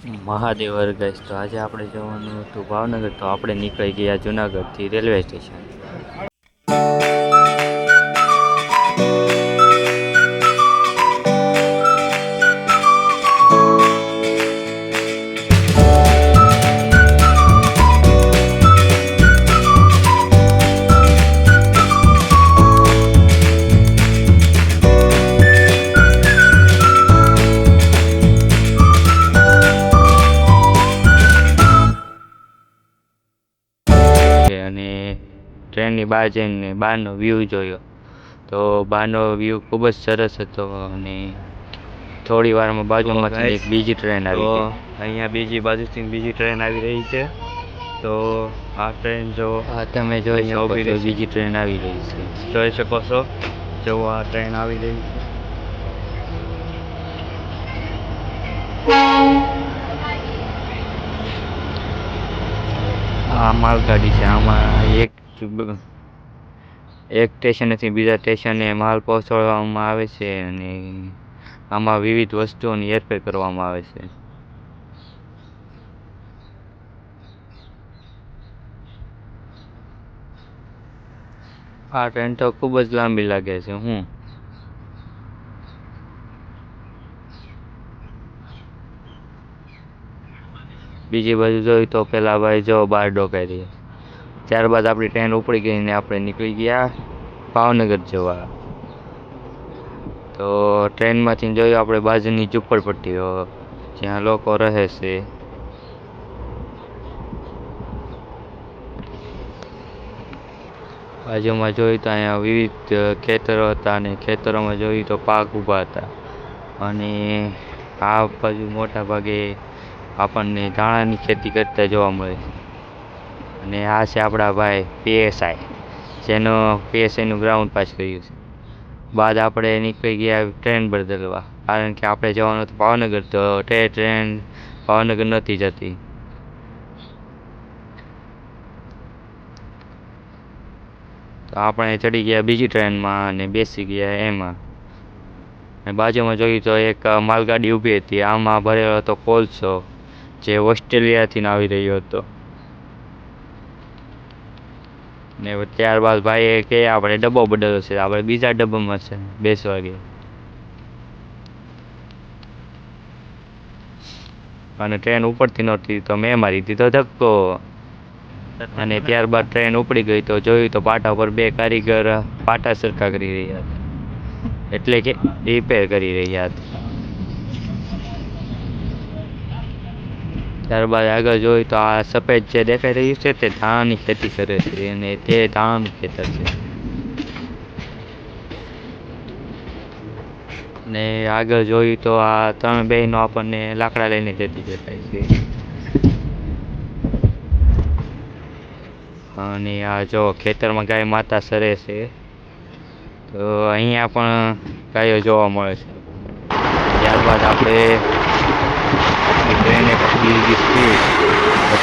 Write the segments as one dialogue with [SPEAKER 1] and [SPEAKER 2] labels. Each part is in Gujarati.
[SPEAKER 1] મહાદેવ ગાઈસ, તો આજે આપણે જવાનું હતું ભાવનગર, તો આપણે નીકળી ગયા જુનાગઢથી રેલવે સ્ટેશન. અને ટ્રેનની બહાર જઈને બહારનો વ્યૂ જોયો, તો બહારનો વ્યૂ ખૂબ જ સરસ હતો. અને થોડી વારમાં બાજુમાંથી એક બીજી ટ્રેન આવી ગઈ. અહીંયા બીજી બાજુથી બીજી ટ્રેન આવી રહી છે. તો આ ટ્રેન જો તમે જોઈ શકો છો, બીજી ટ્રેન આવી રહી છે. જોઈ શકો છો, જો આ ટ્રેન આવી રહી છે. આ માલગાડી છે. આમાં એક સ્ટેશનેથી બીજા સ્ટેશને માલ પહોંચાડવામાં આવે છે, અને આમાં વિવિધ વસ્તુઓની હેરફેર કરવામાં આવે છે. આ ટ્રેન તો ખૂબ જ લાંબી લાગે છે. બીજી બાજુ જોઈ તો પેલા ભાઈ જો બહાર ડોકાઈ રહ્યા. ત્યારબાદ આપણી ટ્રેન ઉપડી ગઈ ને આપણે નીકળી ગયા ભાવનગર જવા. તો ટ્રેનમાંથી જોયું આપણે બાજુની ઝૂંપડપટ્ટીઓ, જ્યાં લોકો રહે છે. બાજુમાં જોયું તો અહીંયા વિવિધ ખેતરો હતા, અને ખેતરોમાં જોયું તો પાક ઊભા હતા. અને આ બાજુ મોટા ભાગે આપણને ધાણાની ખેતી કરતા જોવા મળે છે. અને આ છે આપણા ભાઈ પીએસઆઈ, જેનો પીએસઆઈનું ગ્રાઉન્ડ પાસ કર્યું છે. બાદ આપણે નીકળી ગયા ટ્રેન બદલવા, કારણ કે આપણે જવાનું હતું ભાવનગર, તો ટ્રેન ભાવનગર નથી જતી. તો આપણે ચડી ગયા બીજી ટ્રેનમાં અને બેસી ગયા એમાં. અને બાજુમાં જોયું તો એક માલગાડી ઊભી હતી. આમાં ભરેલો હતો કોલસો, જે ઓસ્ટ્રેલિયાથી આવી રહ્યો હતો. ને ત્યારબાદ ભાઈ કે આપણે ડબ્બો બદલ્યો છે, આપણે બીજા ડબ્બામાં છે બેસવા ગયા. અને ટ્રેન ઉપડતી નહોતી, તો મેં મારી દીધો ધક્કો. અને ત્યારબાદ ટ્રેન ઉપડી ગઈ, તો જોયું તો પાટા પર બે કારીગર પાટા સરખા કરી રહ્યા હતા, એટલે કે રિપેર કરી રહ્યા હતા. ત્યારબાદ આગળ જોયું તો આ સફેદ જે દેખાઈ રહ્યું છે, તે ધાણાની ખેતી કરે છે, અને તે ધાણાનું ખેતર છે. ને આગળ જોયું તો આ ત્રણ બહેનો આપણને લાકડા લઈને જતી દેખાય છે. અને આ જો ખેતરમાં ગાય માતા સરે છે. તો અહીંયા પણ ગાયો જોવા મળે છે. ત્યારબાદ આપણે ટ્રેને પકડી લીધી સ્પીડ.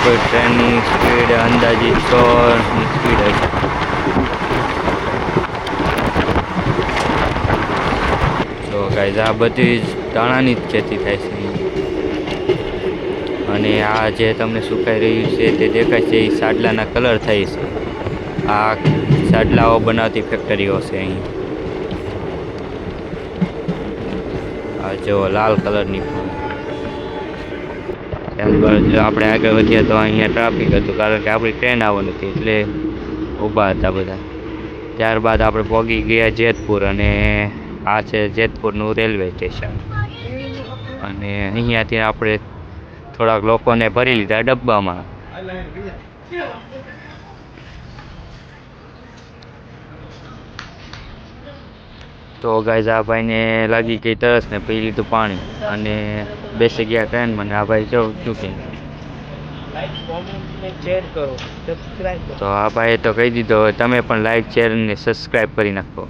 [SPEAKER 1] કોઈ ટ્રેનની સ્પીડ અંદાજિત 100ની સ્પીડ હશે. તો ગાઈઝ, આ બધી જ ધાણાની જ ખેતી થાય છે. અને આ જે તમને સુકાઈ રહ્યું છે તે દેખાય છે, એ સાડલાના કલર થાય છે. આ સાડલાઓ બનાવતી ફેક્ટરીઓ છે અહીં. આ જો લાલ કલરની. આપણે આગળ વધ્યા તો અહીંયા ટ્રાફિક હતું, કારણ કે આપણી ટ્રેન આવવાની હતી, એટલે ઊભા હતા બધા. ત્યારબાદ આપણે પહોંચી ગયા જેતપુર, અને આ છે જેતપુરનું રેલવે સ્ટેશન. અને અહીંયાથી આપણે થોડાક લોકોને ભરી લીધા ડબ્બામાં. તો ગાઈઝ, આ ભાઈને લાગી ગઈ તરસ ને પી લીધું પાણી, અને બેસી ગયા ટ્રેનમાં. આ ભાઈ જો શું કહે, તો આ ભાઈએ તો કહી દીધો, તમે પણ લાઈક, શેર અને સબસ્ક્રાઈબ કરી નાખો.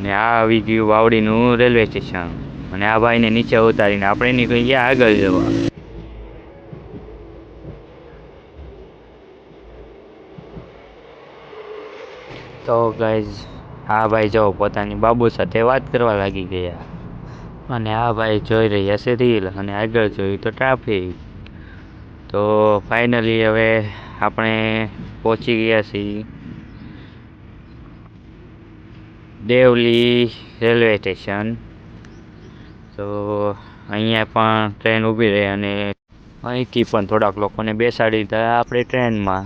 [SPEAKER 1] ને આ આવી ગયું વાવડીનું રેલવે સ્ટેશન. અને આ ભાઈને નીચે ઉતારીને આપણે નીકળી ગયા આગળ જવા. તો ગાઈઝ, આ ભાઈ જો પોતાની બાબુ સાથે વાત કરવા લાગી ગયા. અને આ ભાઈ જોઈ રહ્યા છે રીલ અને આગળ જોયું તો ટ્રાફિક. તો ફાઇનલી હવે આપણે પહોંચી ગયા છીએ દેવલી રેલવે સ્ટેશન. તો અહીંયા પણ ટ્રેન ઊભી રહી અને અહીંથી પણ થોડાક લોકોને બેસાડી દીધા આપણે ટ્રેનમાં.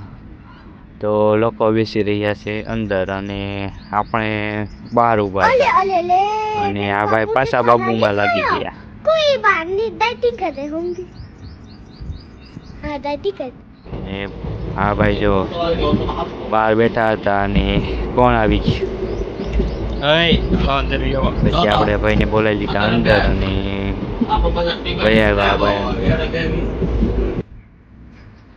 [SPEAKER 1] તો લોકો બેસી રહ્યા છે અંદર અને આપણે બહાર ઊભા હતા. અને આ ભાઈ પાછા બાબુમાં લાગી ગયા. અને આ ભાઈ જો બહાર બેઠા હતા અને કોણ આવી ગયું. પછી આપણે ભાઈને બોલાવી લીધા અંદર અને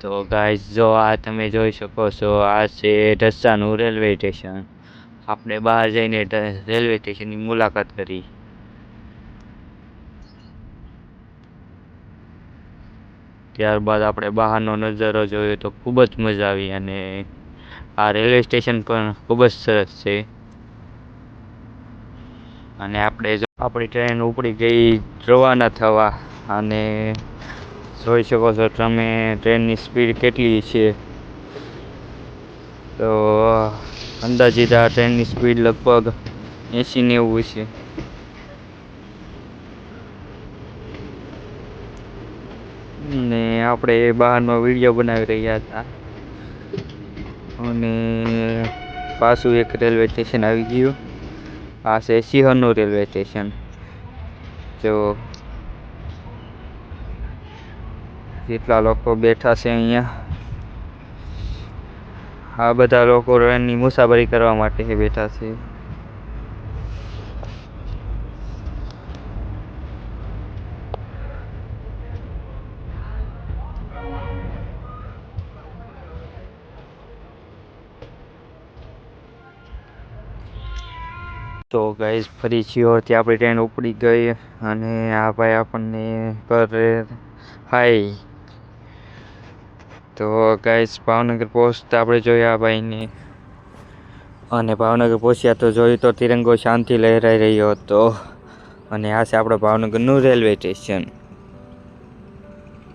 [SPEAKER 1] તો ગાઈસ જો આ તમે જોઈ શકો છો આ છે ઢસાનું રેલવે સ્ટેશન. આપણે બહાર જઈને રેલવે સ્ટેશનની મુલાકાત કરી. ત્યારબાદ આપણે બહારનો નજારો જોયો તો ખૂબ જ મજા આવી અને આ રેલવે સ્ટેશન પણ ખૂબ જ સરસ છે. અને આપણી ટ્રેન ઉપડી ગઈ રવાના થવા અને જોઈ શકો છો તમે ટ્રેનની સ્પીડ કેટલી છે. તો અંદાજિત આ ટ્રેનની સ્પીડ લગભગ 80-90 છે. ને આપણે બહારનો વિડીયો બનાવી રહ્યા હતા અને પાછું એક રેલવે સ્ટેશન આવી ગયું. આ છે સિંહણનું રેલવે સ્ટેશન. જો જેટલા લોકો બેઠા છે અહીંયા, આ બધા લોકો ટ્રેનની મુસાફરી કરવા માટે બેઠા છે. તો ગાઈઝ ફરી સિહોરથી આપણી ટ્રેન ઉપડી ગઈ અને આ ભાઈ આપણને કરે હાય. તો ગાઈઝ ભાવનગર પહોંચતા આપણે જોયા આ ભાઈને અને ભાવનગર પહોંચ્યા તો જોયું તો તિરંગો શાંતિ લહેરાઈ રહ્યો હતો. અને આ છે આપણે ભાવનગરનું રેલવે સ્ટેશન.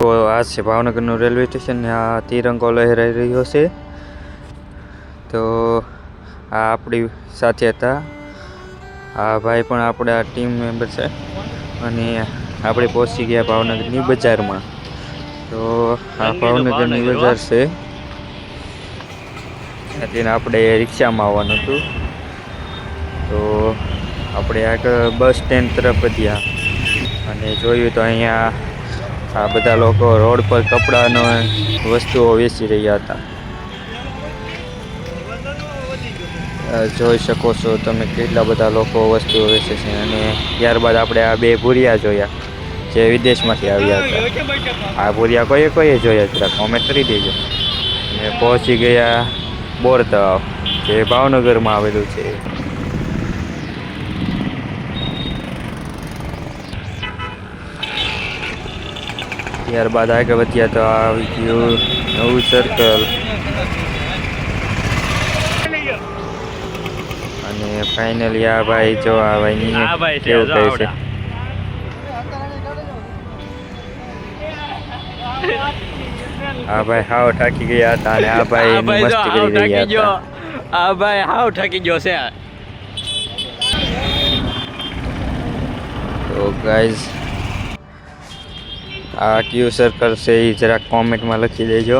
[SPEAKER 1] તો આ છે ભાવનગરનું રેલવે સ્ટેશન ને આ તિરંગો લહેરાઈ રહ્યો છે. તો આ આપણી સાથે હતા. આ ભાઈ પણ આપણા ટીમ મેમ્બર છે અને આપણે પહોંચી ગયા ભાવનગરની બજારમાં. તો આ ભાવનગરની બજાર છે. ત્યાંથી આપણે રિક્ષામાં આવવાનું હતું. તો આપણે આગળ બસ સ્ટેન્ડ તરફ વધ્યા અને જોયું તો અહીંયા આ બધા લોકો રોડ પર કપડાનો વસ્તુઓ વેચી રહ્યા હતા. જોઈ શકો છો તમે કેટલા બધા લોકો વસ્તુઓ વેચે છે. અને ત્યારબાદ આપણે આ બે ભૂરિયા જોયા જે વિદેશમાંથી આવ્યા હતા. આ ભૂરિયા કોઈએ જોયા જરા કોમેન્ટ કરી દેજો. અને પહોંચી ગયા બોર તળાવ જે ભાવનગરમાં આવેલું છે. ત્યારબાદ આગળ વધ્યા તો આવી ગયું નવું સર્કલ અને ફાઇનલી આ ભાઈ જો આ ભાઈ કેવું કહે છે. આ ભાઈ હાવ થાકી ગયા હતા અને આ ભાઈ મસ્તી કરી રહ્યા હતા.
[SPEAKER 2] આ ભાઈ હાવ થાકી ગયો છે.
[SPEAKER 1] તો ગાઈઝ આ કયું સર્કલ છે એ જરાક કોમેન્ટમાં લખી દેજો.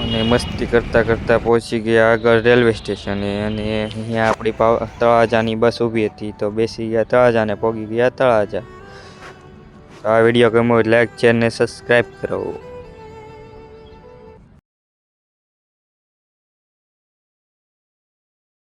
[SPEAKER 1] અને મસ્તી કરતાં કરતાં પહોંચી ગયા આગળ રેલવે સ્ટેશને અને અહીંયા આપણી તળાજાની બસ ઊભી હતી તો બેસી ગયા તળાજાને પહોંચી ગયા તળાજા. આ વિડીયો ગમ્યો લાઈક શેર ને સબસ્ક્રાઈબ કરો.